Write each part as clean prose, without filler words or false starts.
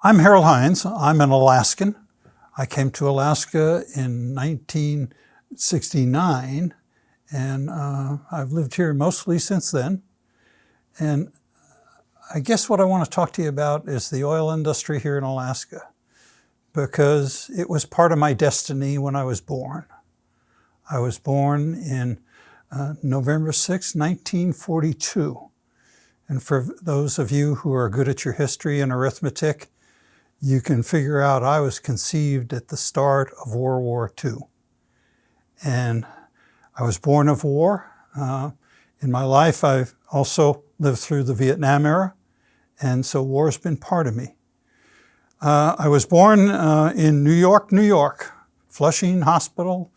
I'm Harold Heinze. I'm an Alaskan. I came to Alaska in 1969, and I've lived here mostly since then. And I guess what I want to talk to you about is the oil industry here in Alaska, because it was part of my destiny when I was born. I was born in November 6, 1942. And for those of you who are good at your history and arithmetic, you can figure out I was conceived at the start of World War II. And I was born of war. In my life, I've also lived through the Vietnam era, and so war's been part of me. I was born in New York, Flushing Hospital,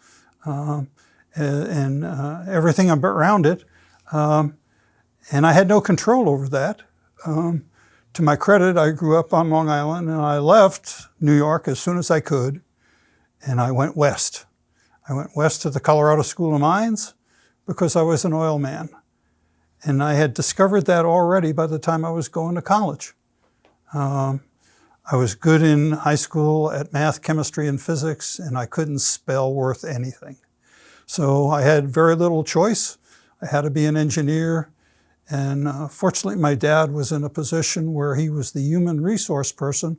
and everything around it. And I had no control over that. To my credit, I grew up on Long Island, and I left New York as soon as I could, and I went west. I went west to the Colorado School of Mines because I was an oil man. And I had discovered that already by the time I was going to college. I was good in high school at math, chemistry, and physics, and I couldn't spell worth anything. So I had very little choice. I had to be an engineer. And fortunately, my dad was in a position where he was the human resource person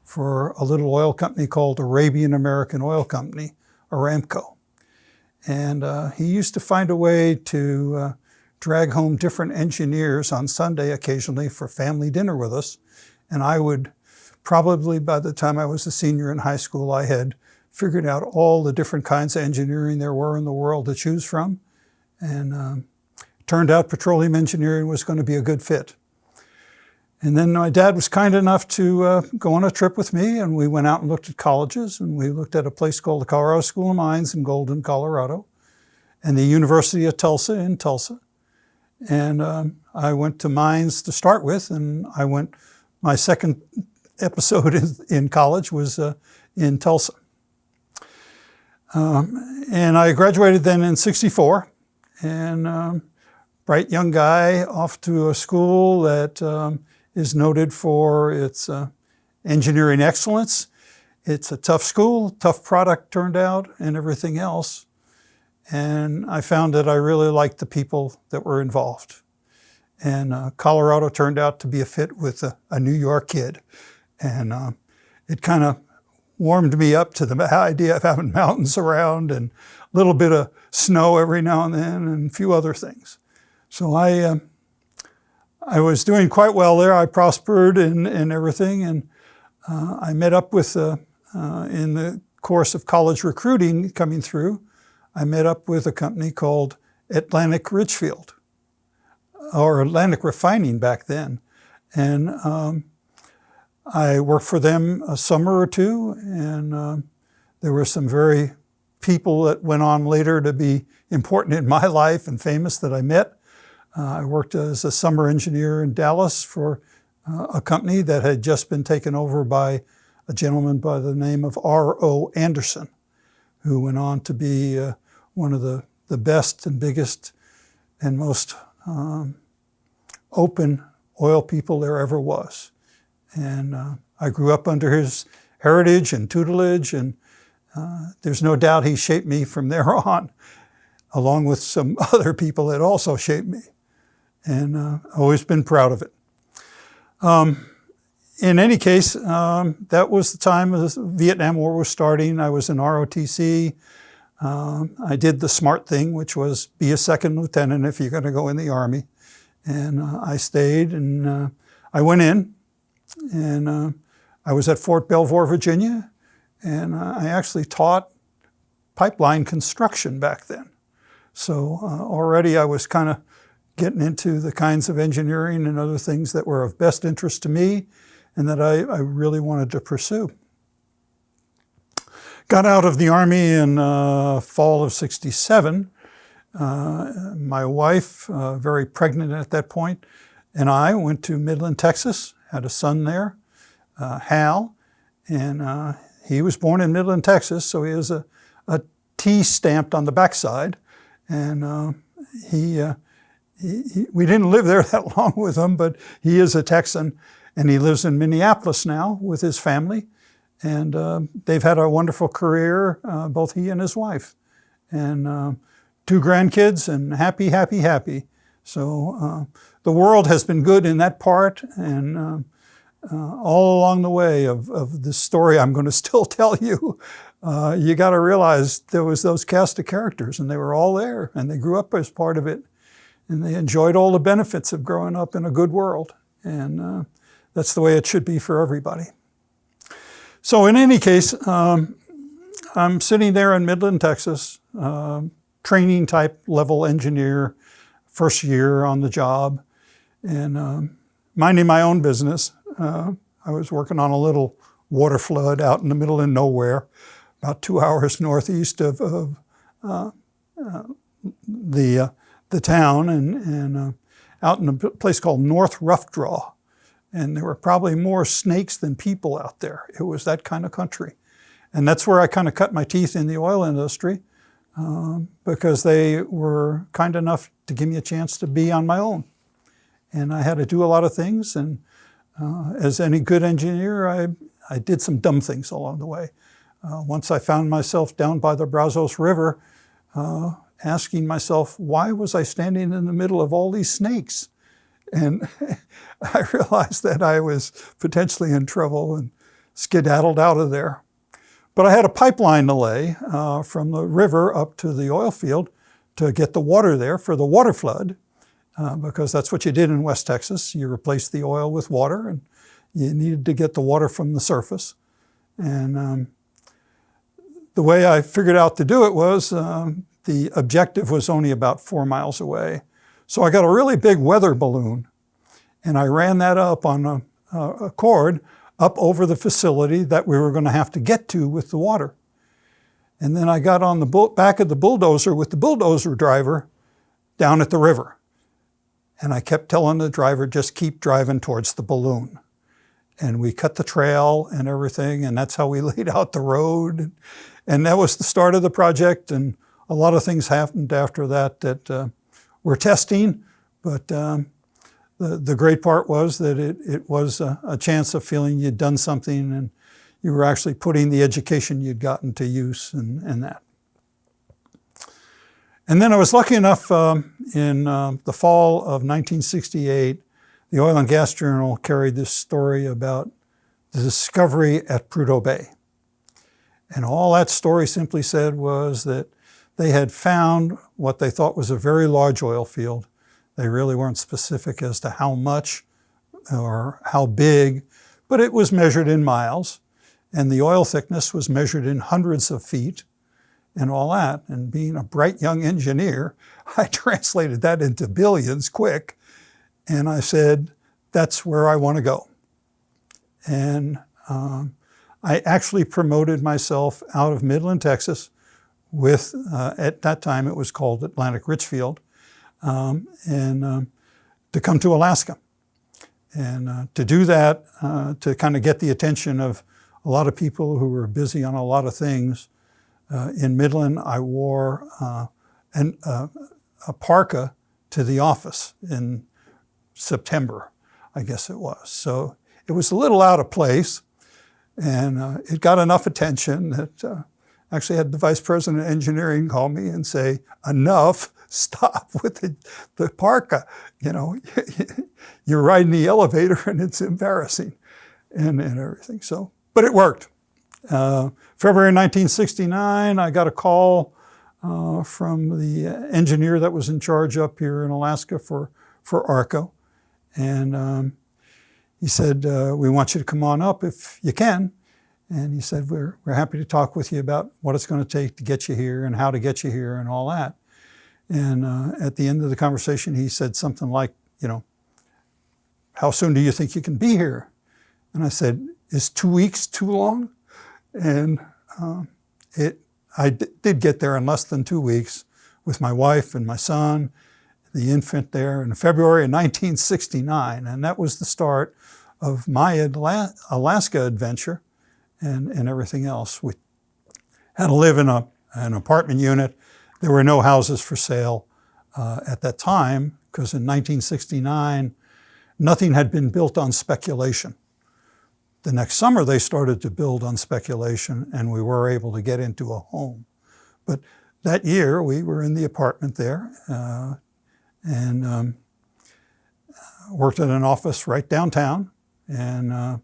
for a little oil company called Arabian American Oil Company, Aramco. And he used to find a way to drag home different engineers on Sunday occasionally for family dinner with us. And I would probably, by the time I was a senior in high school, I had figured out all the different kinds of engineering there were in the world to choose from. And turned out petroleum engineering was going to be a good fit. And then my dad was kind enough to go on a trip with me, and we went out and looked at colleges, and we looked at a place called the Colorado School of Mines in Golden, Colorado, and the University of Tulsa in Tulsa. And I went to mines to start with, and my second episode in college was in Tulsa. And I graduated then in '64, and bright young guy off to a school that is noted for its engineering excellence. It's a tough school, tough product turned out, and everything else. And I found that I really liked the people that were involved. And Colorado turned out to be a fit with a New York kid. And it kind of warmed me up to the idea of having mountains around and a little bit of snow every now and then and a few other things. So I was doing quite well there. I prospered and everything, and I met up with, in the course of college recruiting coming through, I met up with a company called Atlantic Richfield, or Atlantic Refining back then. And I worked for them a summer or two, and there were some very people that went on later to be important in my life and famous that I met. I worked as a summer engineer in Dallas for a company that had just been taken over by a gentleman by the name of R.O. Anderson, who went on to be one of the best and biggest and most open oil people there ever was. And I grew up under his heritage and tutelage, and there's no doubt he shaped me from there on, along with some other people that also shaped me. And I've always been proud of it. In any case, that was the time the Vietnam War was starting. I was in ROTC. I did the smart thing, which was be a second lieutenant if you're going to go in the Army. And I stayed, and I went in, and I was at Fort Belvoir, Virginia, and I actually taught pipeline construction back then. So already I was kind of getting into the kinds of engineering and other things that were of best interest to me and that I really wanted to pursue. Got out of the Army in fall of '67. My wife, very pregnant at that point, and I went to Midland, Texas, had a son there, Hal, and he was born in Midland, Texas, so he has a T stamped on the backside, and we didn't live there that long with him, but he is a Texan, And he lives in Minneapolis now with his family. And they've had a wonderful career, both he and his wife. And 2 grandkids, and happy, happy, happy. So the world has been good in that part. And all along the way of this story I'm going to still tell you, you got to realize there was those cast of characters, and they were all there, and they grew up as part of it, and they enjoyed all the benefits of growing up in a good world. And that's the way it should be for everybody. So in any case, I'm sitting there in Midland, Texas, training type level engineer, first year on the job, and minding my own business. I was working on a little water flood out in the middle of nowhere, about 2 hours northeast of the town, and out in a place called North Rough Draw. And there were probably more snakes than people out there. It was that kind of country. And that's where I kind of cut my teeth in the oil industry, because they were kind enough to give me a chance to be on my own. And I had to do a lot of things, and as any good engineer, I did some dumb things along the way. Once I found myself down by the Brazos River, asking myself, why was I standing in the middle of all these snakes? And I realized that I was potentially in trouble and skedaddled out of there. But I had a pipeline to lay from the river up to the oil field to get the water there for the water flood, because that's what you did in West Texas. You replaced the oil with water, and you needed to get the water from the surface. And the way I figured out to do it was the objective was only about 4 miles away. So I got a really big weather balloon, and I ran that up on a cord up over the facility that we were going to have to get to with the water. And then I got on the back of the bulldozer with the bulldozer driver down at the river. And I kept telling the driver, just keep driving towards the balloon. And we cut the trail and everything, and that's how we laid out the road. And that was the start of the project, and a lot of things happened after that we're testing, but the great part was that it was a chance of feeling you'd done something, and you were actually putting the education you'd gotten to use and that. And then I was lucky enough in the fall of 1968, the Oil and Gas Journal carried this story about the discovery at Prudhoe Bay. And all that story simply said was that they had found what they thought was a very large oil field. They really weren't specific as to how much or how big, but it was measured in miles. And the oil thickness was measured in hundreds of feet and all that. And being a bright young engineer, I translated that into billions quick. And I said, that's where I want to go. And I actually promoted myself out of Midland, Texas, with, at that time it was called Atlantic Richfield, and to come to Alaska. And to do that, to kind of get the attention of a lot of people who were busy on a lot of things, in Midland I wore a parka to the office in September, I guess it was. So it was a little out of place, and it got enough attention that actually had the vice president of engineering call me and say, enough, stop with the parka. You know, you're riding the elevator and it's embarrassing and everything. So, but it worked. February 1969, I got a call from the engineer that was in charge up here in Alaska for ARCO. And he said, we want you to come on up if you can. And he said, we're happy to talk with you about what it's going to take to get you here and how to get you here and all that. And at the end of the conversation, he said something like, you know, how soon do you think you can be here? And I said, is 2 weeks too long? And I did get there in less than 2 weeks with my wife and my son, the infant there in February of 1969. And that was the start of my Alaska adventure and everything else. We had to live in an apartment unit. There were no houses for sale at that time, because in 1969, nothing had been built on speculation. The next summer, they started to build on speculation, and we were able to get into a home. But that year, we were in the apartment there and worked at an office right downtown, and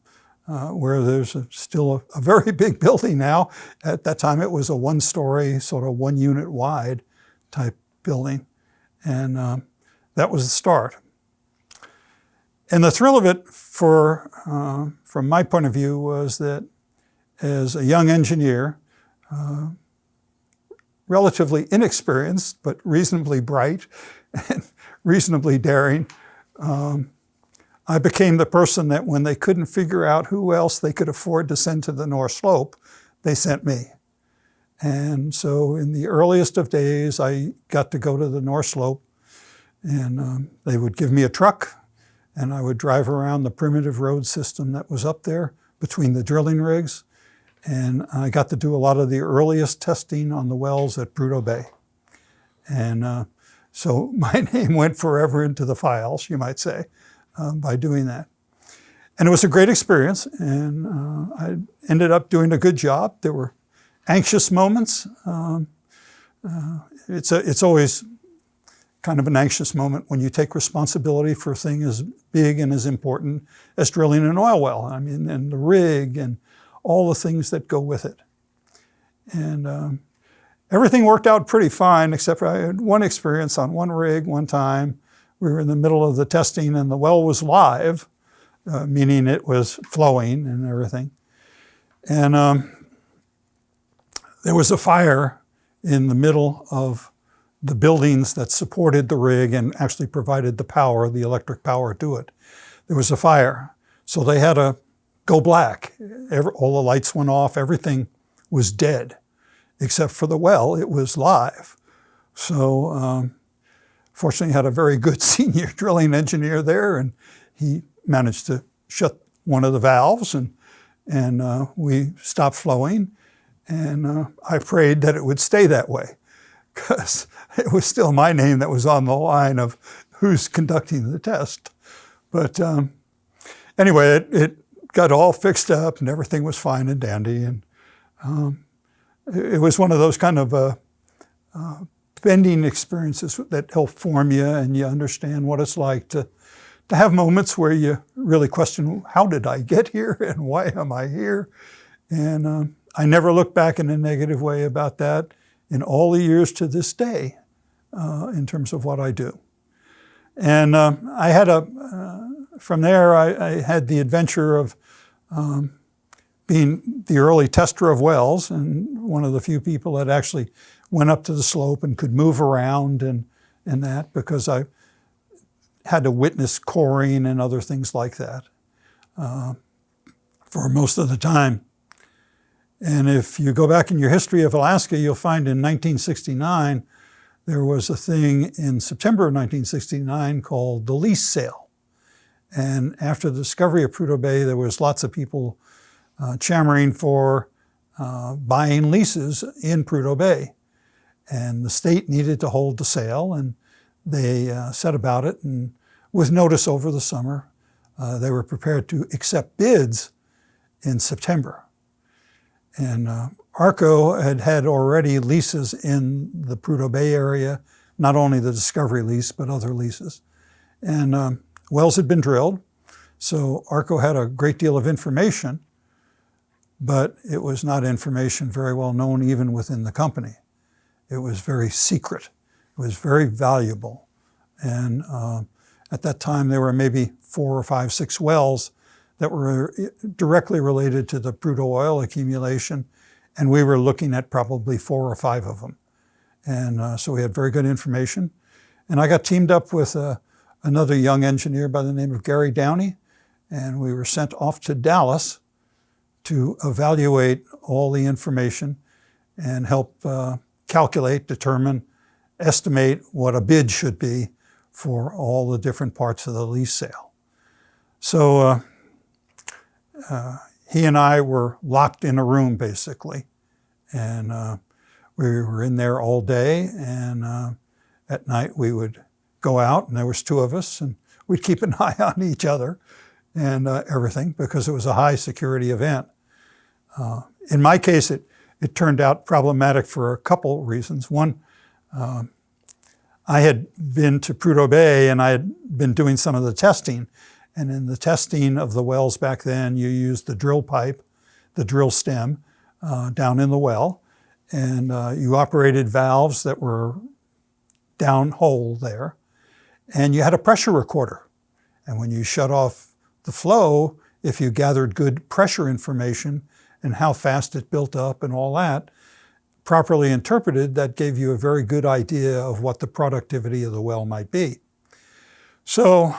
where there's still a very big building now. At that time, it was a one-story, sort of one-unit wide type building. And that was the start. And the thrill of it, from my point of view, was that as a young engineer, relatively inexperienced, but reasonably bright and reasonably daring, I became the person that when they couldn't figure out who else they could afford to send to the North Slope, they sent me. And so in the earliest of days, I got to go to the North Slope, and they would give me a truck, and I would drive around the primitive road system that was up there between the drilling rigs. And I got to do a lot of the earliest testing on the wells at Prudhoe Bay. And so my name went forever into the files, you might say, by doing that. And it was a great experience, and I ended up doing a good job. There were anxious moments. It's always kind of an anxious moment when you take responsibility for a thing as big and as important as drilling an oil well. I mean, and the rig and all the things that go with it. And everything worked out pretty fine, except I had one experience on one rig one time. We were in the middle of the testing and the well was live, meaning it was flowing and everything. And there was a fire in the middle of the buildings that supported the rig and actually provided the power, the electric power to it. There was a fire, so they had to go black. All the lights went off, everything was dead, except for the well, it was live. So fortunately, I had a very good senior drilling engineer there, and he managed to shut one of the valves, and we stopped flowing. And I prayed that it would stay that way, because it was still my name that was on the line of who's conducting the test. But anyway, it got all fixed up and everything was fine and dandy. And it was one of those kind of bending experiences that help form you, and you understand what it's like to have moments where you really question, how did I get here and why am I here? And I never look back in a negative way about that in all the years to this day in terms of what I do. And I had from there, I had the adventure of being the early tester of wells, and one of the few people that actually went up to the slope and could move around and that, because I had to witness coring and other things like that for most of the time. And if you go back in your history of Alaska, you'll find in 1969, there was a thing in September of 1969 called the lease sale. And after the discovery of Prudhoe Bay, there was lots of people clamoring for buying leases in Prudhoe Bay. And the state needed to hold the sale, and they set about it. And with notice over the summer, they were prepared to accept bids in September. And ARCO had already leases in the Prudhoe Bay area, not only the discovery lease, but other leases. And wells had been drilled, so ARCO had a great deal of information, but it was not information very well known even within the company. It was very secret. It was very valuable. And at that time, there were maybe 4 or 5, 6 wells that were directly related to the Prudhoe oil accumulation, and we were looking at probably 4 or 5 of them. And so we had very good information. And I got teamed up with another young engineer by the name of Gary Downey, and we were sent off to Dallas to evaluate all the information and help calculate, determine, estimate what a bid should be for all the different parts of the lease sale. So he and I were locked in a room, basically. And we were in there all day, and at night we would go out, and there was 2 of us, and we'd keep an eye on each other and everything, because it was a high security event. In my case, it turned out problematic for a couple reasons. One, I had been to Prudhoe Bay and I had been doing some of the testing. And in the testing of the wells back then, you used the drill pipe, the drill stem down in the well. And you operated valves that were down hole there. And you had a pressure recorder. And when you shut off the flow, if you gathered good pressure information and how fast it built up and all that, properly interpreted, that gave you a very good idea of what the productivity of the well might be. So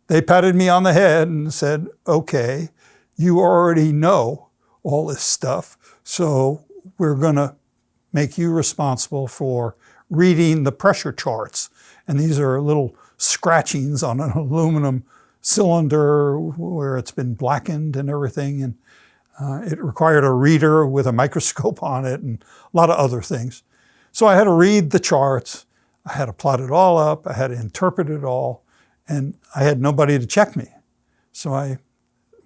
they patted me on the head and said, okay, you already know all this stuff, so we're going to make you responsible for reading the pressure charts. And these are little scratchings on an aluminum cylinder where it's been blackened and everything. And it required a reader with a microscope on it and a lot of other things. So I had to read the charts. I had to plot it all up. I had to interpret it all. And I had nobody to check me. So I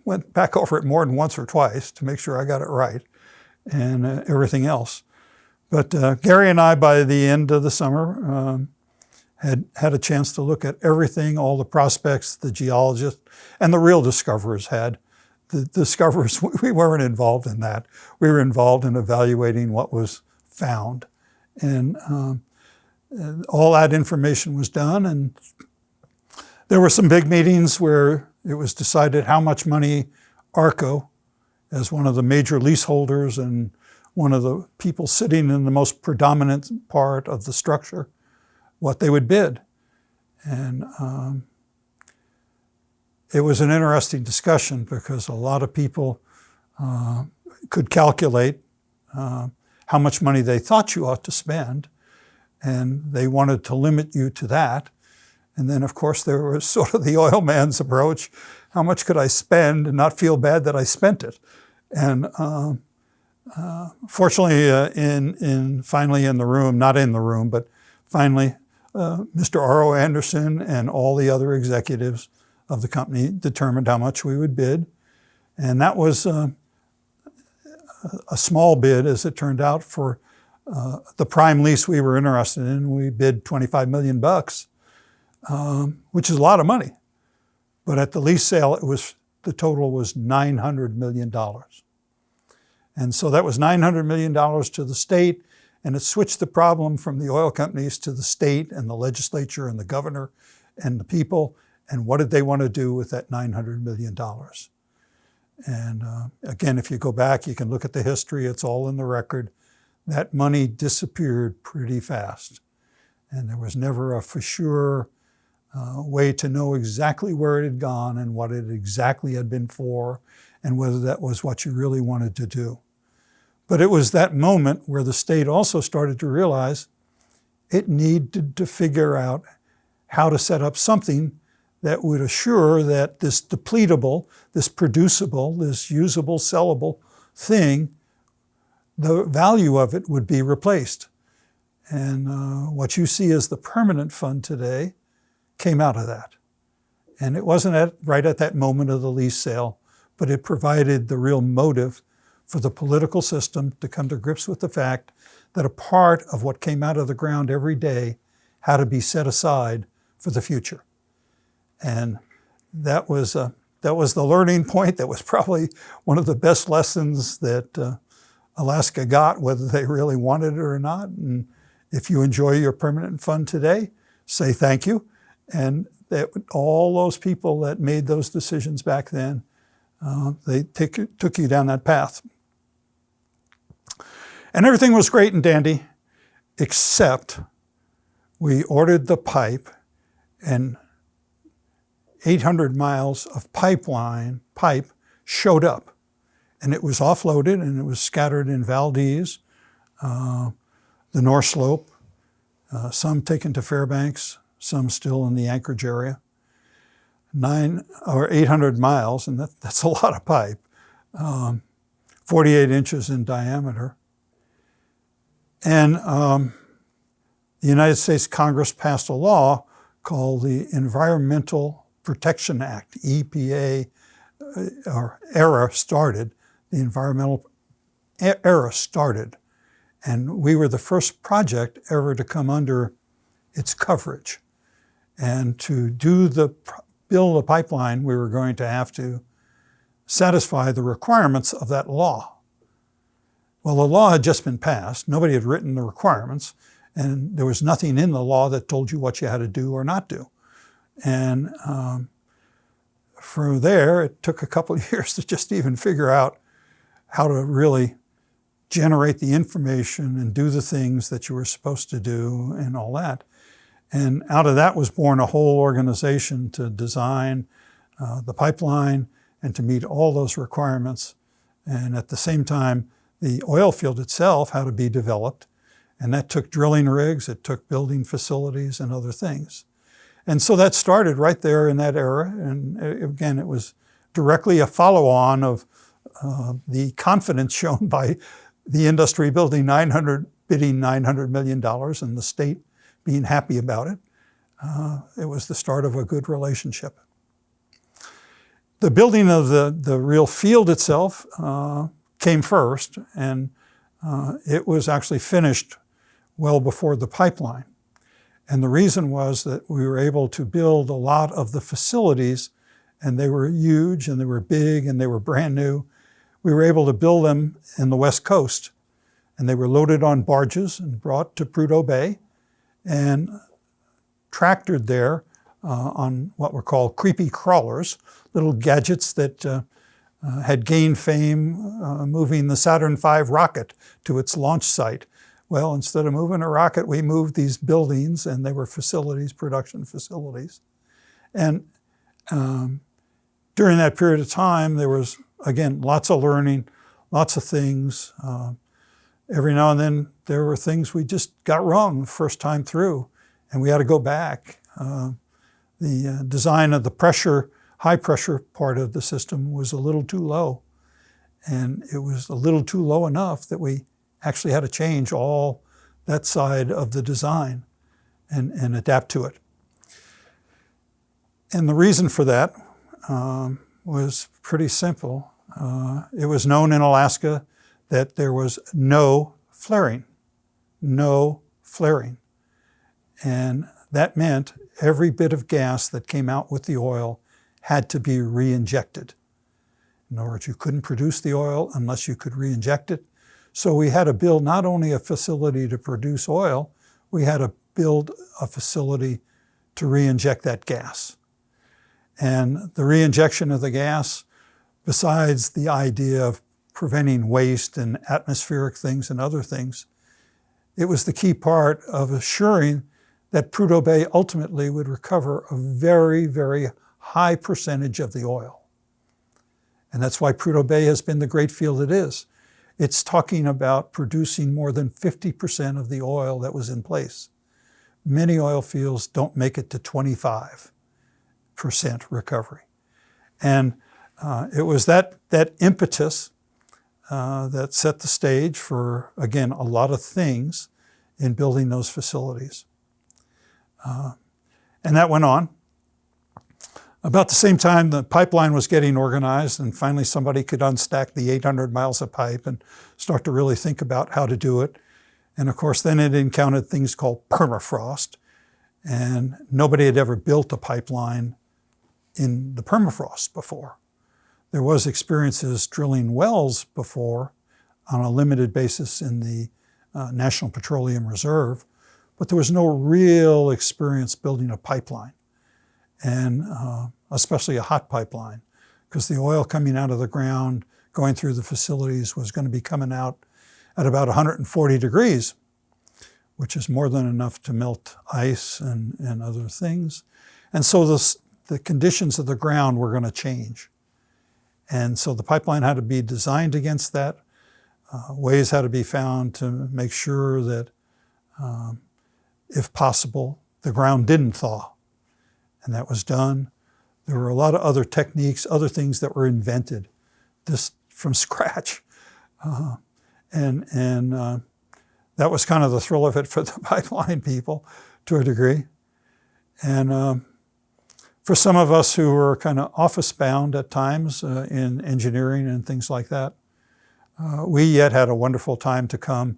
went back over it more than once or twice to make sure I got it right and everything else. But Gary and I, by the end of the summer, had a chance to look at everything, all the prospects the geologists and the real discoverers had. The discoverers, we weren't involved in that. We were involved in evaluating what was found. And all that information was done. And there were some big meetings where it was decided how much money ARCO, as one of the major leaseholders and one of the people sitting in the most predominant part of the structure, what they would bid. And it was an interesting discussion because a lot of people could calculate how much money they thought you ought to spend, and they wanted to limit you to that. And then, of course, there was sort of the oil man's approach. How much could I spend and not feel bad that I spent it? And fortunately, finally in the room, not in the room, but finally, Mr. R.O. Anderson and all the other executives of the company determined how much we would bid. And that was a small bid, as it turned out, for the prime lease we were interested in. We bid $25 million, which is a lot of money. But at the lease sale, the total was $900 million. And so that was $900 million to the state, and it switched the problem from the oil companies to the state and the legislature and the governor and the people. And what did they want to do with that $900 million? And again, if you go back, you can look at the history. It's all in the record. That money disappeared pretty fast. And there was never a for sure way to know exactly where it had gone and what it exactly had been for and whether that was what you really wanted to do. But it was that moment where the state also started to realize it needed to figure out how to set up something that would assure that this depletable, this producible, this usable, sellable thing, the value of it would be replaced. And what you see as the permanent fund today came out of that. And it wasn't right at that moment of the lease sale, but it provided the real motive for the political system to come to grips with the fact that a part of what came out of the ground every day had to be set aside for the future. And that was the learning point. That was probably one of the best lessons that Alaska got, whether they really wanted it or not. And if you enjoy your permanent fund today, say thank you. And that all those people that made those decisions back then, they took you down that path. And everything was great and dandy, except we ordered the pipe, and 800 miles of pipe showed up. And it was offloaded, and it was scattered in Valdez, the North Slope, some taken to Fairbanks, some still in the Anchorage area. 900 or 800 miles, and that's a lot of pipe, 48 inches in diameter. And the United States Congress passed a law called the Environmental Protection Act, EPA, or era started. The environmental era started. And we were the first project ever to come under its coverage. And to build a pipeline, we were going to have to satisfy the requirements of that law. Well, the law had just been passed. Nobody had written the requirements, and there was nothing in the law that told you what you had to do or not do. And from there, it took a couple of years to just even figure out how to really generate the information and do the things that you were supposed to do and all that. And out of that was born a whole organization to design the pipeline and to meet all those requirements. And at the same time, the oil field itself had to be developed. And that took drilling rigs, it took building facilities and other things. And so that started right there in that era. And again, it was directly a follow-on of the confidence shown by the industry bidding $900 million and the state being happy about it. It was the start of a good relationship. The building of the real field itself came first, and it was actually finished well before the pipeline. And the reason was that we were able to build a lot of the facilities, and they were huge, and they were big, and they were brand new. We were able to build them in the West Coast, and they were loaded on barges and brought to Prudhoe Bay and tractored there on what were called creepy crawlers, little gadgets that had gained fame moving the Saturn V rocket to its launch site. Well, instead of moving a rocket, we moved these buildings, and they were facilities, production facilities. And during that period of time, there was, again, lots of learning, lots of things. Every now and then, there were things we just got wrong the first time through, and we had to go back. The design of the high pressure part of the system was a little too low. And it was a little too low enough that we actually had to change all that side of the design and adapt to it. And the reason for that was pretty simple. It was known in Alaska that there was no flaring. And that meant every bit of gas that came out with the oil had to be re-injected. In other words, you couldn't produce the oil unless you could re-inject it. So we had to build not only a facility to produce oil, we had to build a facility to re-inject that gas. And the re-injection of the gas, besides the idea of preventing waste and atmospheric things and other things, it was the key part of assuring that Prudhoe Bay ultimately would recover a very, very high percentage of the oil. And that's why Prudhoe Bay has been the great field it is. It's talking about producing more than 50% of the oil that was in place. Many oil fields don't make it to 25% recovery. And it was that impetus that set the stage for, again, a lot of things in building those facilities. And that went on. About the same time, the pipeline was getting organized, and finally somebody could unstack the 800 miles of pipe and start to really think about how to do it. And of course, then it encountered things called permafrost, and nobody had ever built a pipeline in the permafrost before. There was experiences drilling wells before on a limited basis in the National Petroleum Reserve, but there was no real experience building a pipeline, and especially a hot pipeline, because the oil coming out of the ground, going through the facilities, was going to be coming out at about 140 degrees, which is more than enough to melt ice and other things. And so the conditions of the ground were going to change. And so the pipeline had to be designed against that. Ways had to be found to make sure that, if possible, the ground didn't thaw. And that was done. There were a lot of other techniques, other things that were invented just from scratch. And that was kind of the thrill of it for the pipeline people to a degree. And for some of us who were kind of office bound at times in engineering and things like that, we yet had a wonderful time to come.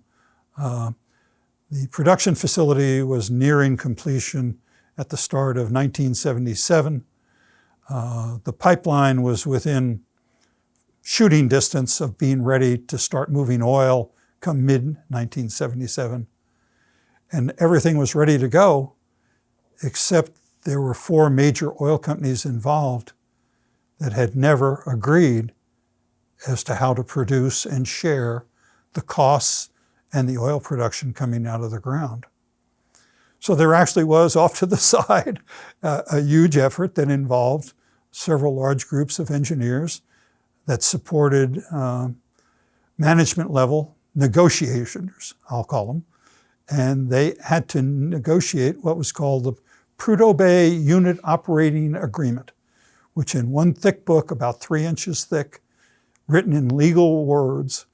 The production facility was nearing completion at the start of 1977. The pipeline was within shooting distance of being ready to start moving oil come mid-1977. And everything was ready to go, except there were 4 major oil companies involved that had never agreed as to how to produce and share the costs and the oil production coming out of the ground. So there actually was, off to the side, a huge effort that involved several large groups of engineers that supported management level negotiators, I'll call them. And they had to negotiate what was called the Prudhoe Bay Unit Operating Agreement, which in one thick book, about 3 inches thick, written in legal words,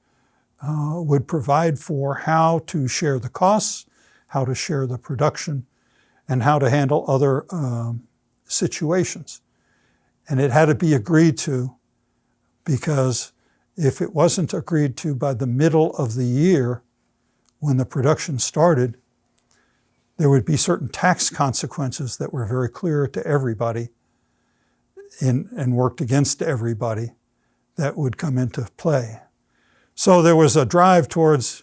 would provide for how to share the costs, how to share the production, and how to handle other situations. And it had to be agreed to, because if it wasn't agreed to by the middle of the year, when the production started, there would be certain tax consequences that were very clear to everybody and worked against everybody that would come into play. So there was a drive towards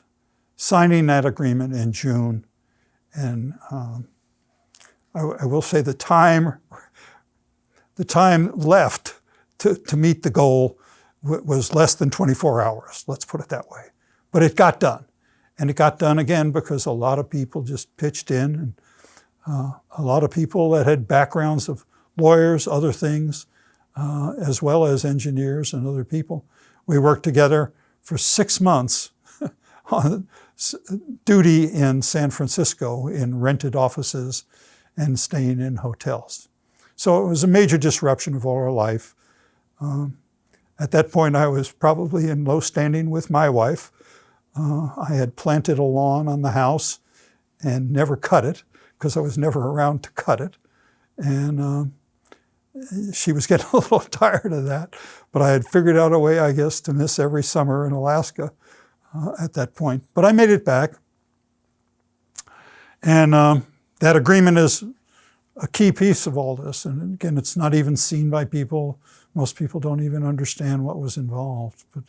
signing that agreement in June. And I will say the time left to meet the goal was less than 24 hours, let's put it that way. But it got done. And it got done again because a lot of people just pitched in, and a lot of people that had backgrounds of lawyers, other things, as well as engineers and other people. We worked together for 6 months on duty in San Francisco in rented offices and staying in hotels. So it was a major disruption of all our life. At that point, I was probably in low standing with my wife. I had planted a lawn on the house and never cut it because I was never around to cut it. And she was getting a little tired of that. But I had figured out a way, I guess, to miss every summer in Alaska at that point. But I made it back. And that agreement is a key piece of all this. And again, it's not even seen by people. Most people don't even understand what was involved. But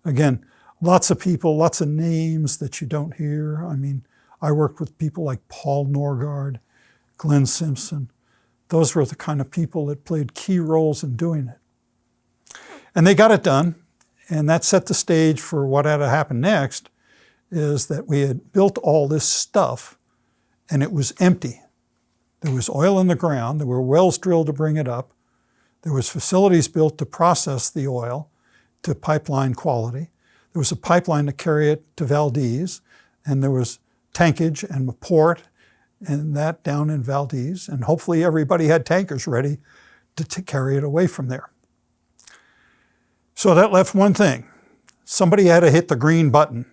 again, lots of people, lots of names that you don't hear. I mean, I worked with people like Paul Norgard, Glenn Simpson. Those were the kind of people that played key roles in doing it. And they got it done, and that set the stage for what had to happen next, is that we had built all this stuff, and it was empty. There was oil in the ground. There were wells drilled to bring it up. There was facilities built to process the oil to pipeline quality. There was a pipeline to carry it to Valdez, and there was tankage and a port and that down in Valdez, and hopefully everybody had tankers ready to carry it away from there. So that left one thing. Somebody had to hit the green button,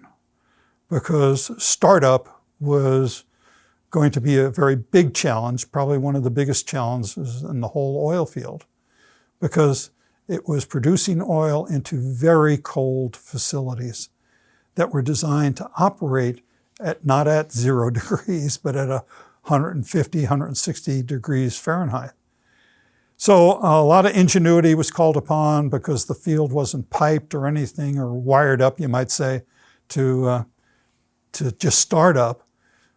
because startup was going to be a very big challenge, probably one of the biggest challenges in the whole oil field, because it was producing oil into very cold facilities that were designed to operate not at 0 degrees, but at 150, 160 degrees Fahrenheit. So a lot of ingenuity was called upon, because the field wasn't piped or anything, or wired up, you might say, to just start up.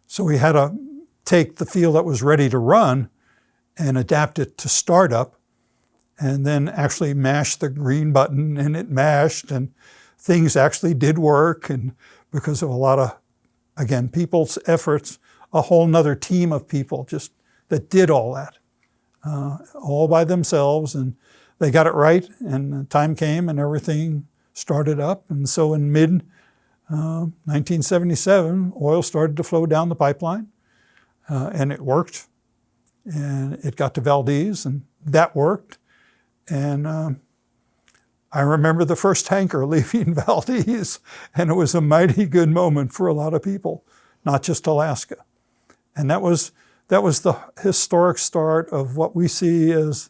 So we had to take the field that was ready to run and adapt it to startup, and then actually mash the green button, and it mashed, and things actually did work. And because of a lot of, again, people's efforts, a whole nother team of people just that did all that, all by themselves, and they got it right, and the time came and everything started up. And so in mid-1977, oil started to flow down the pipeline, and it worked, and it got to Valdez, and that worked. And I remember the first tanker leaving Valdez, and it was a mighty good moment for a lot of people, not just Alaska. And that was that was the historic start of what we see as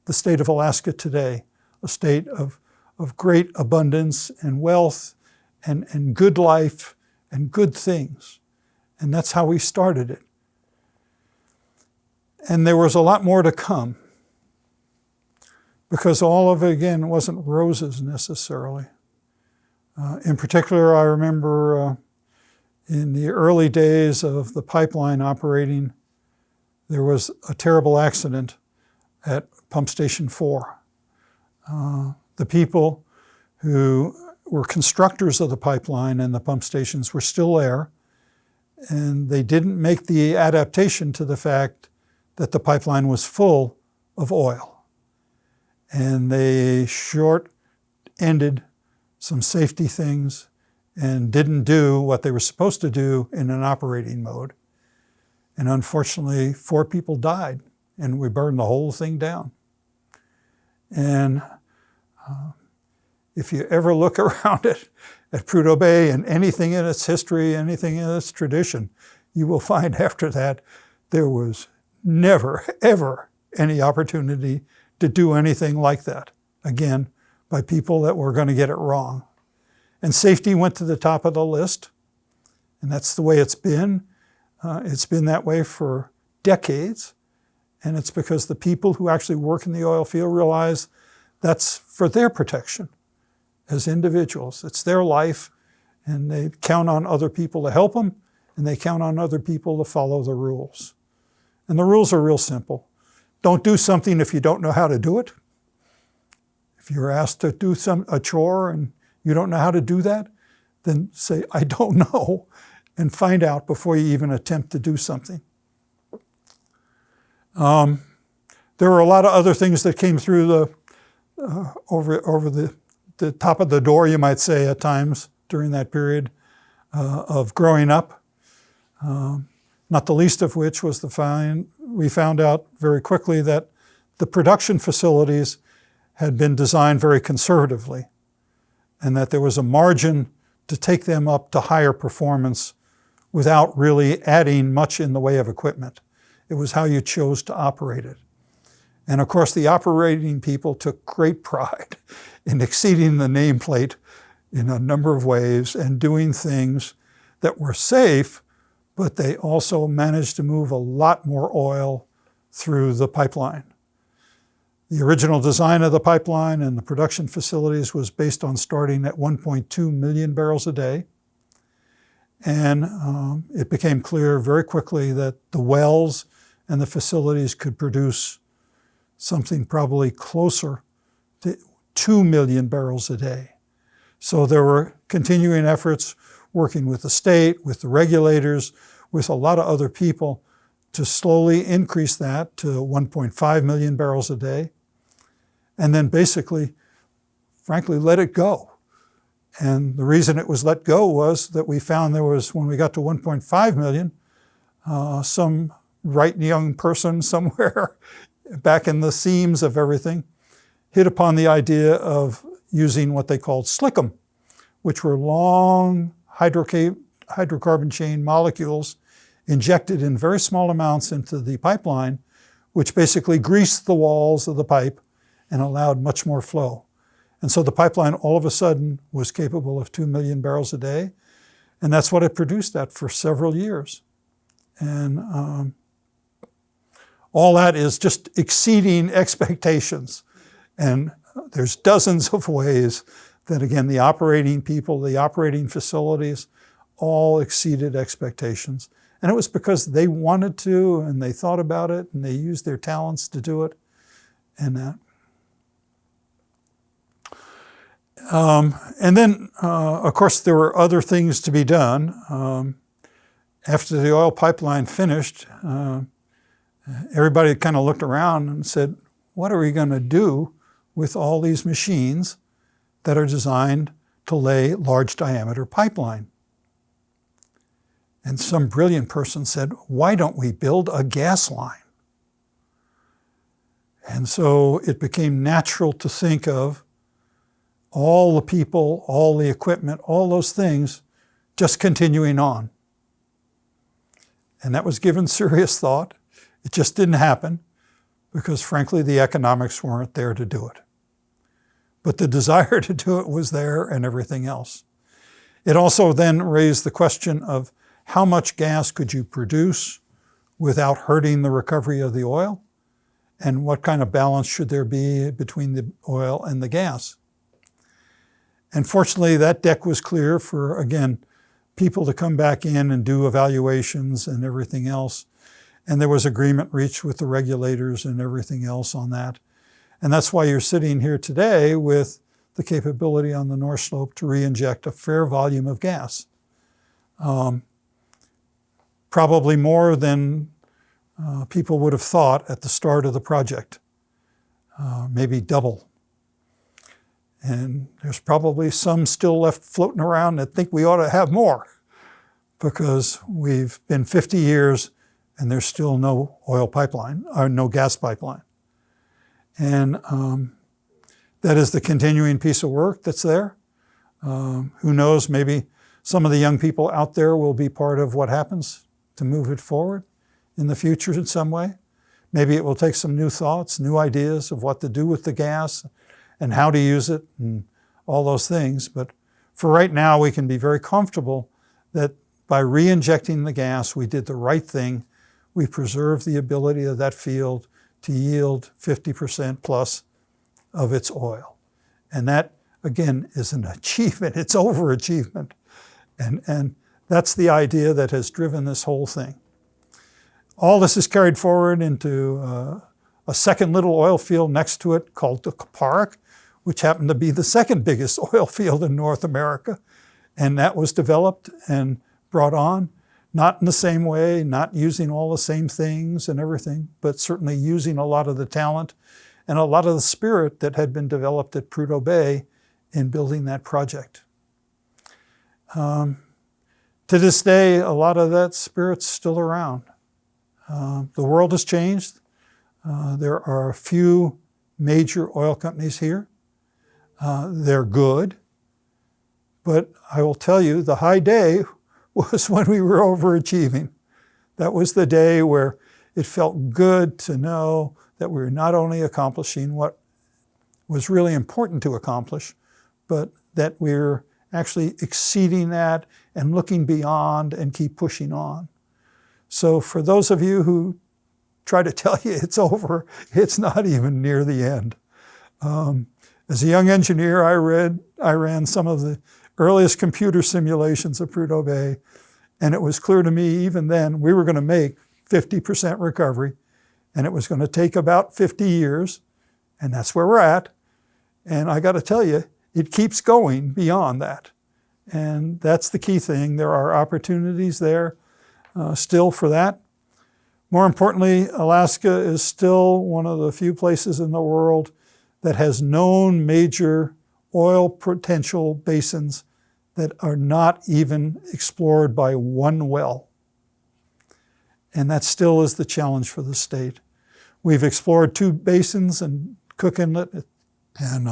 the state of Alaska today, a state of great abundance and wealth and good life and good things. And that's how we started it. And there was a lot more to come, because all of it, again, wasn't roses necessarily. In particular, I remember in the early days of the pipeline operating, there was a terrible accident at Pump Station 4. The people who were constructors of the pipeline and the pump stations were still there, and they didn't make the adaptation to the fact that the pipeline was full of oil. And they short-ended some safety things and didn't do what they were supposed to do in an operating mode. And unfortunately, 4 people died, and we burned the whole thing down. And if you ever look around at Prudhoe Bay and anything in its history, anything in its tradition, you will find after that there was never, ever any opportunity to do anything like that, again, by people that were going to get it wrong. And safety went to the top of the list, and that's the way it's been. It's been that way for decades, and it's because the people who actually work in the oil field realize that's for their protection as individuals. It's their life, and they count on other people to help them, and they count on other people to follow the rules. And the rules are real simple. Don't do something if you don't know how to do it. If you're asked to do a chore and you don't know how to do that, then say, I don't know, and find out before you even attempt to do something. There were a lot of other things that came through over the top of the door, you might say, at times during that period of growing up. Not the least of which was we found out very quickly that the production facilities had been designed very conservatively, and that there was a margin to take them up to higher performance without really adding much in the way of equipment. It was how you chose to operate it. And of course, the operating people took great pride in exceeding the nameplate in a number of ways and doing things that were safe, but they also managed to move a lot more oil through the pipeline. The original design of the pipeline and the production facilities was based on starting at 1.2 million barrels a day. And it became clear very quickly that the wells and the facilities could produce something probably closer to 2 million barrels a day. So there were continuing efforts working with the state, with the regulators, with a lot of other people to slowly increase that to 1.5 million barrels a day. And then basically, frankly, let it go. And the reason it was let go was that we found there was, when we got to 1.5 million, some right young person somewhere back in the seams of everything hit upon the idea of using what they called slickum, which were long hydrocarbon chain molecules injected in very small amounts into the pipeline, which basically greased the walls of the pipe and allowed much more flow. And so the pipeline all of a sudden was capable of 2 million barrels a day. And that's what it produced at for several years. And all that is just exceeding expectations. And there's dozens of ways that, again, the operating people, the operating facilities, all exceeded expectations. And it was because they wanted to, and they thought about it, and they used their talents to do it, and that. And then, of course, there were other things to be done. After the oil pipeline finished, everybody kind of looked around and said, what are we going to do with all these machines that are designed to lay large diameter pipeline? And some brilliant person said, why don't we build a gas line? And so it became natural to think of all the people, all the equipment, all those things just continuing on. And that was given serious thought. It just didn't happen because, frankly, the economics weren't there to do it. But the desire to do it was there, and everything else. It also then raised the question of how much gas could you produce without hurting the recovery of the oil, and what kind of balance should there be between the oil and the gas. And fortunately, that deck was clear for, again, people to come back in and do evaluations and everything else. And there was agreement reached with the regulators and everything else on that. And that's why you're sitting here today with the capability on the North Slope to re-inject a fair volume of gas. Probably more than people would have thought at the start of the project, maybe double. And there's probably some still left floating around that think we ought to have more, because we've been 50 years and there's still no oil pipeline, or no gas pipeline. And that is the continuing piece of work that's there. Who knows, maybe some of the young people out there will be part of what happens to move it forward in the future in some way. Maybe it will take some new thoughts, new ideas of what to do with the gas and how to use it and all those things. But for right now, we can be very comfortable that by re-injecting the gas, we did the right thing. We preserved the ability of that field to yield 50% plus of its oil. And that, again, is an achievement. It's overachievement. And that's the idea that has driven this whole thing. All this is carried forward into a second little oil field next to it called the Park, which happened to be the second biggest oil field in North America. And that was developed and brought on, not in the same way, not using all the same things and everything, but certainly using a lot of the talent and a lot of the spirit that had been developed at Prudhoe Bay in building that project. To this day, a lot of that spirit's still around. The world has changed. There are a few major oil companies here. They're good. But I will tell you, the high day was when we were overachieving. That was the day where it felt good to know that we were not only accomplishing what was really important to accomplish, but that we were actually exceeding that and looking beyond and keep pushing on. So for those of you who try to tell you it's over, it's not even near the end. As a young engineer, I ran some of the earliest computer simulations of Prudhoe Bay, and it was clear to me even then we were going to make 50% recovery, and it was going to take about 50 years, and that's where we're at. And I got to tell you, it keeps going beyond that. And that's the key thing. There are opportunities there still for that. More importantly, Alaska is still one of the few places in the world that has known major oil potential basins that are not even explored by one well. And that still is the challenge for the state. We've explored 2 basins in Cook Inlet and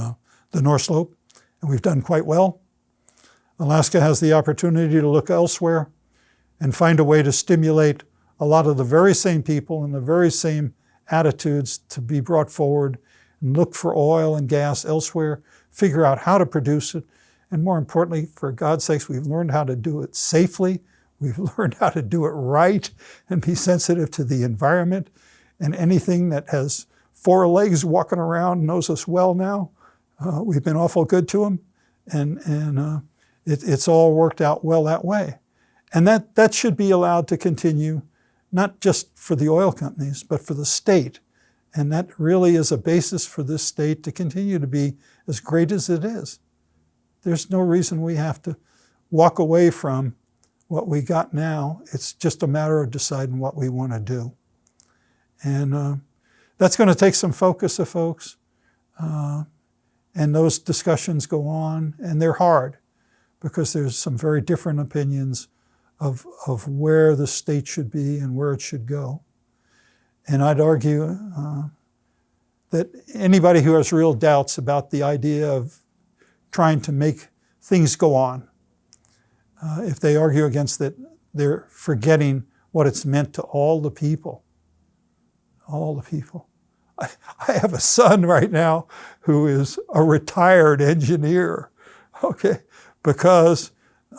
the North Slope, and we've done quite well. Alaska has the opportunity to look elsewhere and find a way to stimulate a lot of the very same people and the very same attitudes to be brought forward and look for oil and gas elsewhere, figure out how to produce it, and more importantly, for God's sakes, we've learned how to do it safely. We've learned how to do it right and be sensitive to the environment. And anything that has 4 legs walking around knows us well now. We've been awful good to them, and it's all worked out well that way. And that should be allowed to continue, not just for the oil companies, but for the state. And that really is a basis for this state to continue to be as great as it is. There's no reason we have to walk away from what we got now. It's just a matter of deciding what we want to do. And that's going to take some focus of folks. And those discussions go on, and they're hard because there's some very different opinions of where the state should be and where it should go. And I'd argue that anybody who has real doubts about the idea of trying to make things go on, if they argue against it, they're forgetting what it's meant to all the people. All the people. I have a son right now who is a retired engineer, okay, because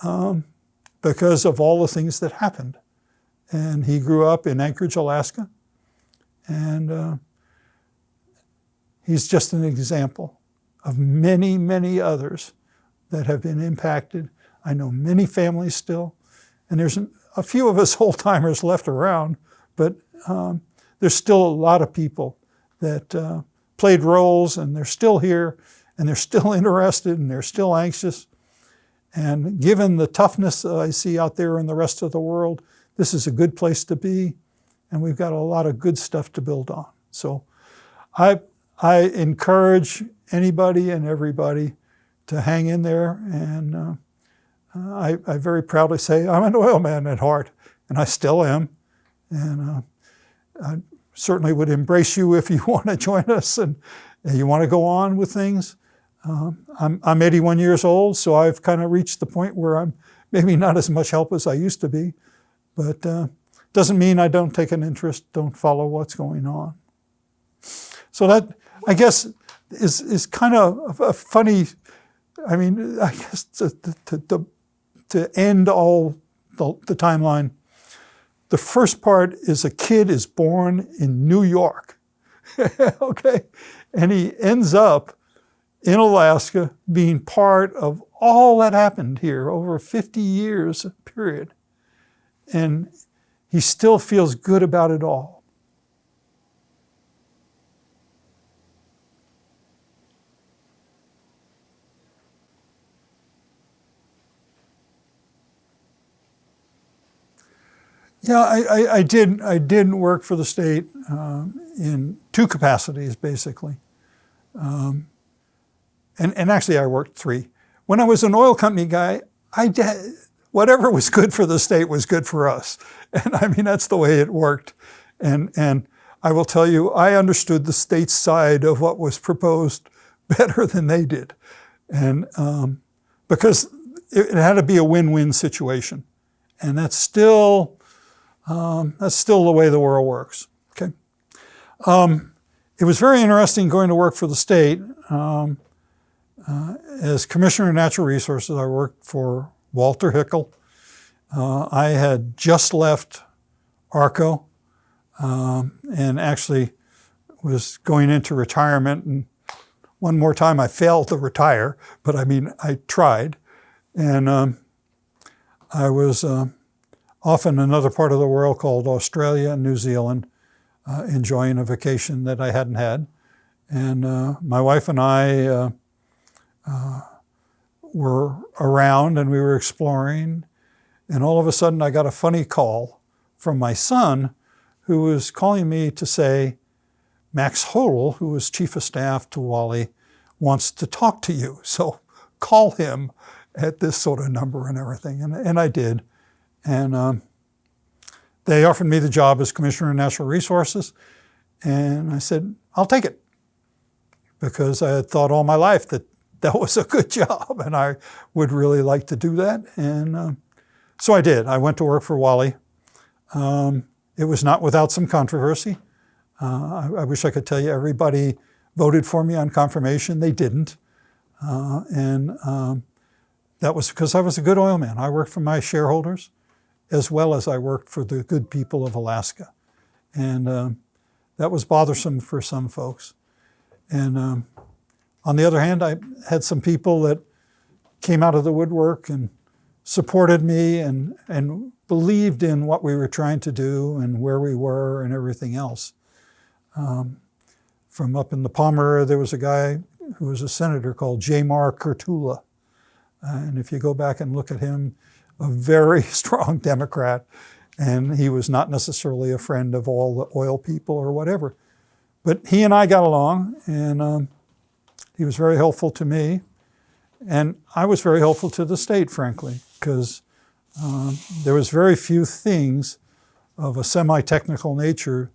of all the things that happened. And he grew up in Anchorage, Alaska, and he's just an example of many, many others that have been impacted. I know many families still, and there's a few of us old-timers left around, but there's still a lot of people that played roles, and they're still here, and they're still interested, and they're still anxious. And given the toughness that I see out there in the rest of the world, this is a good place to be, and we've got a lot of good stuff to build on. So I encourage anybody and everybody to hang in there, and I very proudly say I'm an oil man at heart, and I still am. And I certainly would embrace you if you want to join us and you want to go on with things. I'm 81 years old, so I've kind of reached the point where I'm maybe not as much help as I used to be, but doesn't mean I don't take an interest, don't follow what's going on. So that, I guess, is kind of a funny, I mean, I guess to end all the timeline, the first part is a kid is born in New York, okay? And he ends up in Alaska being part of all that happened here over a 50 years period. And he still feels good about it all. Yeah, I did work for the state in two capacities, basically. And actually I worked three. When I was an oil company guy, whatever was good for the state was good for us. And I mean, that's the way it worked. And I will tell you, I understood the state's side of what was proposed better than they did. And because it had to be a win-win situation. And that's still the way the world works, okay? It was very interesting going to work for the state. As Commissioner of Natural Resources, I worked for Walter Hickel. I had just left ARCO and actually was going into retirement. And one more time I failed to retire, but I mean, I tried. And I was off in another part of the world called Australia and New Zealand, enjoying a vacation that I hadn't had. And my wife and I were around and we were exploring. And all of a sudden I got a funny call from my son, who was calling me to say, Max Hodel, who was chief of staff to Wally, wants to talk to you. So call him at this sort of number and everything. And I did. And they offered me the job as Commissioner of Natural Resources. And I said, I'll take it. Because I had thought all my life that that was a good job and I would really like to do that. And so I did. I went to work for Wally. It was not without some controversy. I wish I could tell you everybody voted for me on confirmation. They didn't. That was because I was a good oil man. I worked for my shareholders as well as I worked for the good people of Alaska. And that was bothersome for some folks. And on the other hand, I had some people that came out of the woodwork and supported me and believed in what we were trying to do and where we were and everything else. From up in the Palmer area, there was a guy who was a senator called Jamar Kurtula. And if you go back and look at him, a very strong Democrat, and he was not necessarily a friend of all the oil people or whatever. But he and I got along, and he was very helpful to me. And I was very helpful to the state, frankly, because there was very few things of a semi-technical nature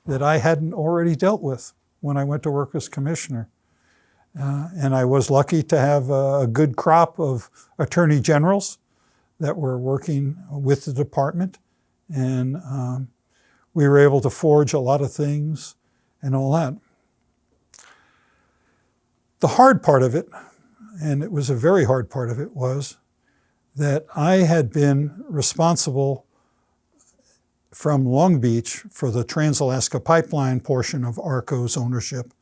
that I hadn't already dealt with when I went to work as commissioner. And I was lucky to have a good crop of attorney generals that were working with the department And we were able to forge a lot of things and all that. The hard part of it, and it was a very hard part of it, was that I had been responsible from Long Beach for the Trans-Alaska Pipeline portion of ARCO's ownership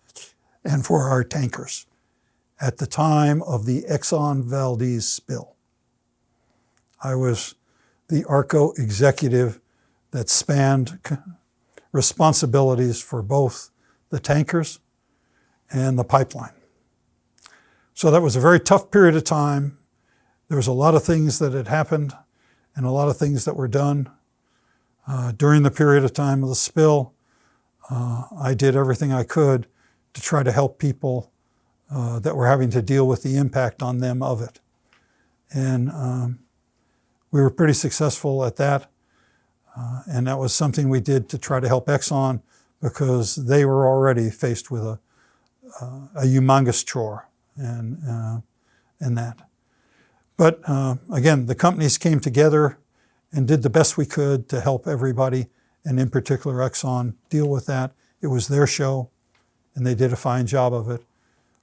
and for our tankers at the time of the Exxon Valdez spill. I was the ARCO executive that spanned responsibilities for both the tankers and the pipeline. So that was a very tough period of time. There was a lot of things that had happened and a lot of things that were done. During the period of time of the spill, I did everything I could to try to help people that were having to deal with the impact on them of it. And we were pretty successful at that. And that was something we did to try to help Exxon because they were already faced with a humongous chore and that. But again, the companies came together and did the best we could to help everybody, and in particular Exxon, deal with that. It was their show, and they did a fine job of it,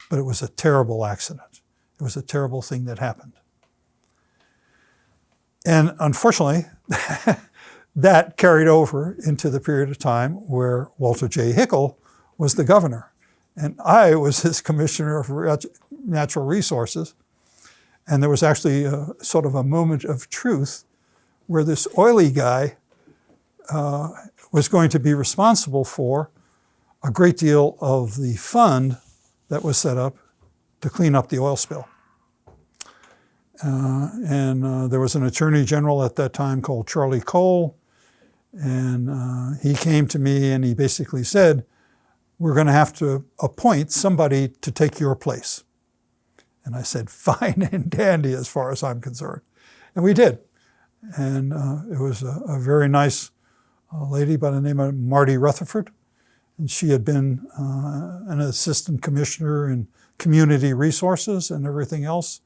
but it was a terrible accident. It was a terrible thing that happened. And unfortunately, that carried over into the period of time where Walter J. Hickel was the governor, and I was his commissioner of natural resources. And there was actually sort of a moment of truth where this oily guy was going to be responsible for a great deal of the fund that was set up to clean up the oil spill. And there was an attorney general at that time called Charlie Cole, and he came to me and he basically said, we're going to have to appoint somebody to take your place. And I said, fine and dandy as far as I'm concerned. And we did. And it was a very nice lady by the name of Marty Rutherford. And she had been an assistant commissioner in community resources and everything else.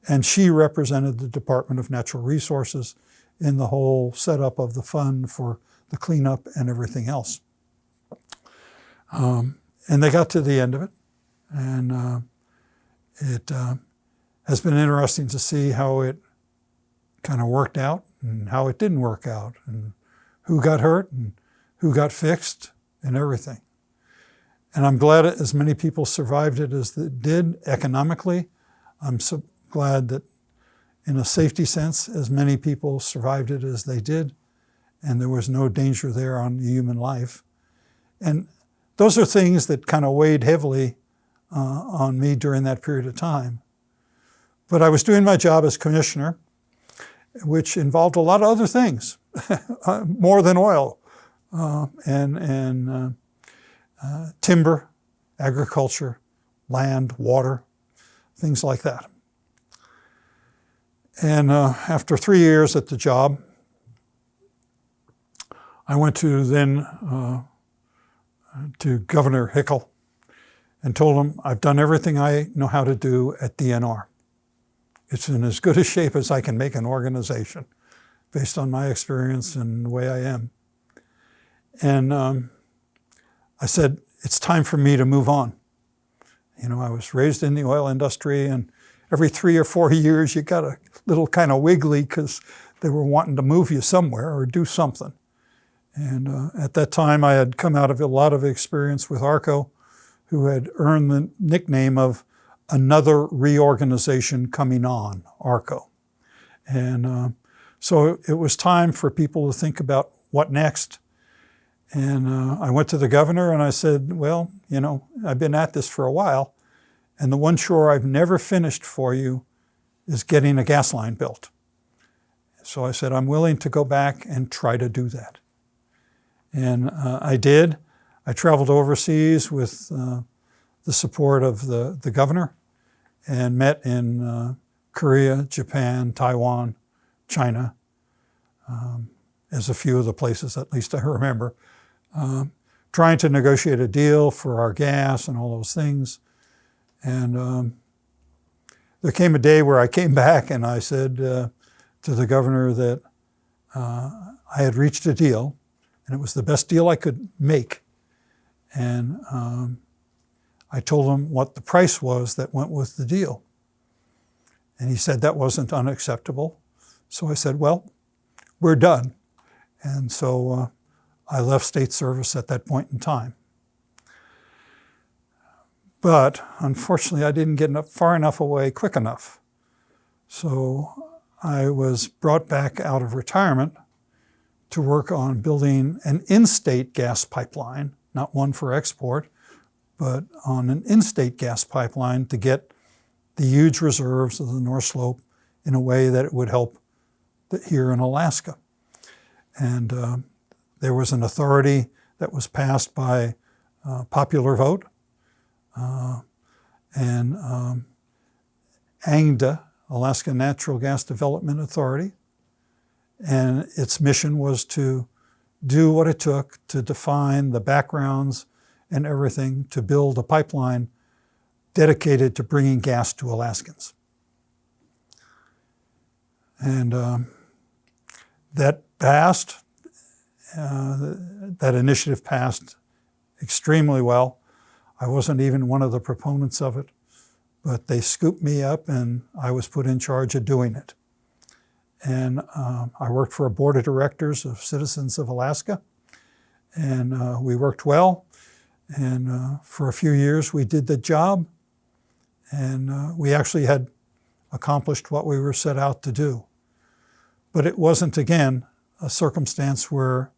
And she represented the Department of Natural Resources in the whole setup of the fund for the cleanup and everything else. And they got to the end of it. And it has been interesting to see how it kind of worked out and how it didn't work out and who got hurt and who got fixed and everything. And I'm glad as many people survived it as they did economically. I'm so glad that in a safety sense, as many people survived it as they did, and there was no danger there on human life. And those are things that kind of weighed heavily on me during that period of time. But I was doing my job as commissioner, which involved a lot of other things, more than oil, and timber, agriculture, land, water, things like that. And after 3 years at the job, I went to then to Governor Hickel and told him, I've done everything I know how to do at DNR. It's in as good a shape as I can make an organization based on my experience and the way I am. And I said, it's time for me to move on. You know, I was raised in the oil industry, and every 3 or 4 years you got a little kind of wiggly because they were wanting to move you somewhere or do something. And at that time I had come out of a lot of experience with ARCO, who had earned the nickname of another reorganization coming on, ARCO. And so it was time for people to think about what next. And I went to the governor and I said, well, you know, I've been at this for a while, and the one chore I've never finished for you is getting a gas line built. So I said, I'm willing to go back and try to do that. And I did. I traveled overseas with the support of the governor and met in Korea, Japan, Taiwan, China, as a few of the places, at least I remember, trying to negotiate a deal for our gas and all those things. And there came a day where I came back and I said to the governor that I had reached a deal, and it was the best deal I could make. And I told him what the price was that went with the deal. And he said that wasn't unacceptable. So I said, well, we're done. And so I left state service at that point in time. But unfortunately, I didn't get far enough away quick enough. So I was brought back out of retirement to work on building an in-state gas pipeline, not one for export, but on an in-state gas pipeline to get the huge reserves of the North Slope in a way that it would help here in Alaska. And there was an authority that was passed by popular vote. And ANGDA, Alaska Natural Gas Development Authority, and its mission was to do what it took to define the backgrounds and everything to build a pipeline dedicated to bringing gas to Alaskans. And that passed, that initiative passed extremely well. I wasn't even one of the proponents of it, but they scooped me up and I was put in charge of doing it. And I worked for a board of directors of Citizens of Alaska, and we worked well. And for a few years we did the job, and we actually had accomplished what we were set out to do. But it wasn't, again, a circumstance where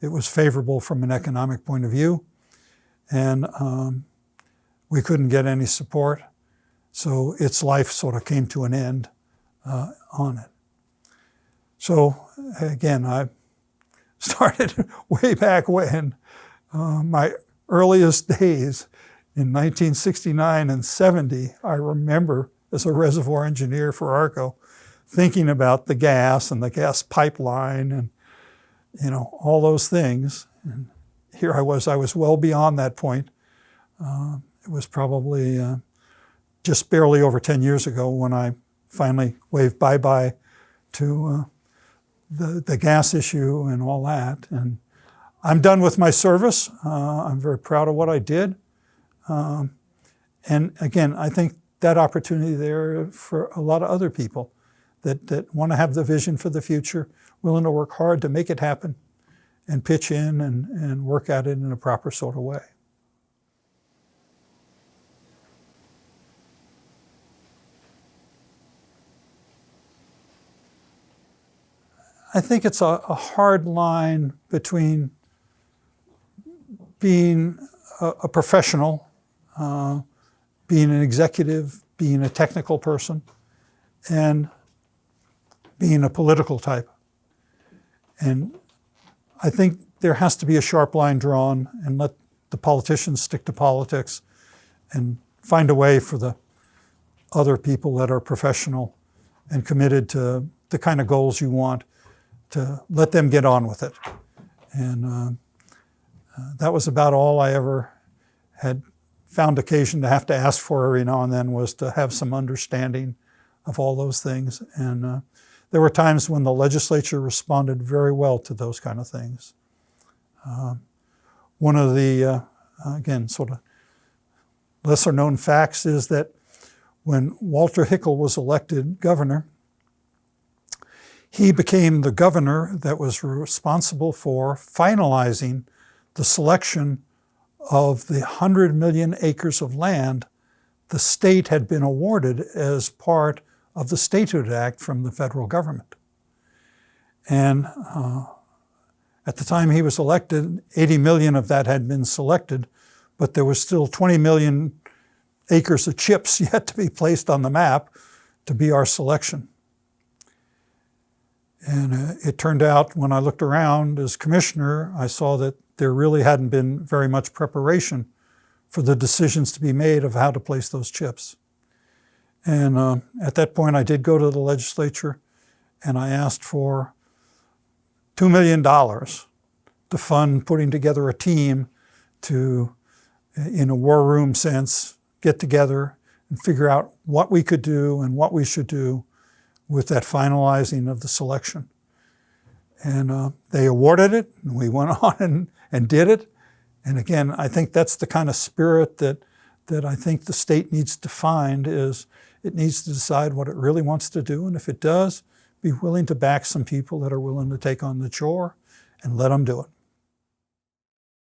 it was favorable from an economic point of view. And we couldn't get any support, so its life sort of came to an end on it. So again, I started way back when, my earliest days in 1969 and 70, I remember as a reservoir engineer for ARCO, thinking about the gas and the gas pipeline and, you know, all those things. And here I was well beyond that point. It was probably just barely over 10 years ago when I finally waved bye-bye to the gas issue and all that. And I'm done with my service. I'm very proud of what I did. And again, I think that opportunity there for a lot of other people that want to have the vision for the future, willing to work hard to make it happen, and pitch in and work at it in a proper sort of way. I think it's a hard line between being a professional, being an executive, being a technical person, and being a political type. And I think there has to be a sharp line drawn and let the politicians stick to politics and find a way for the other people that are professional and committed to the kind of goals you want to let them get on with it. And that was about all I ever had found occasion to have to ask for every now and then, was to have some understanding of all those things. And there were times when the legislature responded very well to those kind of things. One of the, again, sort of lesser known facts is that when Walter Hickel was elected governor, he became the governor that was responsible for finalizing the selection of the 100 million acres of land the state had been awarded as part of the Statehood Act from the federal government. And at the time he was elected, 80 million of that had been selected, but there was still 20 million acres of chips yet to be placed on the map to be our selection. And it turned out when I looked around as commissioner, I saw that there really hadn't been very much preparation for the decisions to be made of how to place those chips. And at that point, I did go to the legislature and I asked for $2 million to fund putting together a team to, in a war room sense, get together and figure out what we could do and what we should do with that finalizing of the selection. And they awarded it, and we went on and did it. And again, I think that's the kind of spirit that I think the state needs to find. Is it needs to decide what it really wants to do, and if it does, be willing to back some people that are willing to take on the chore and let them do it.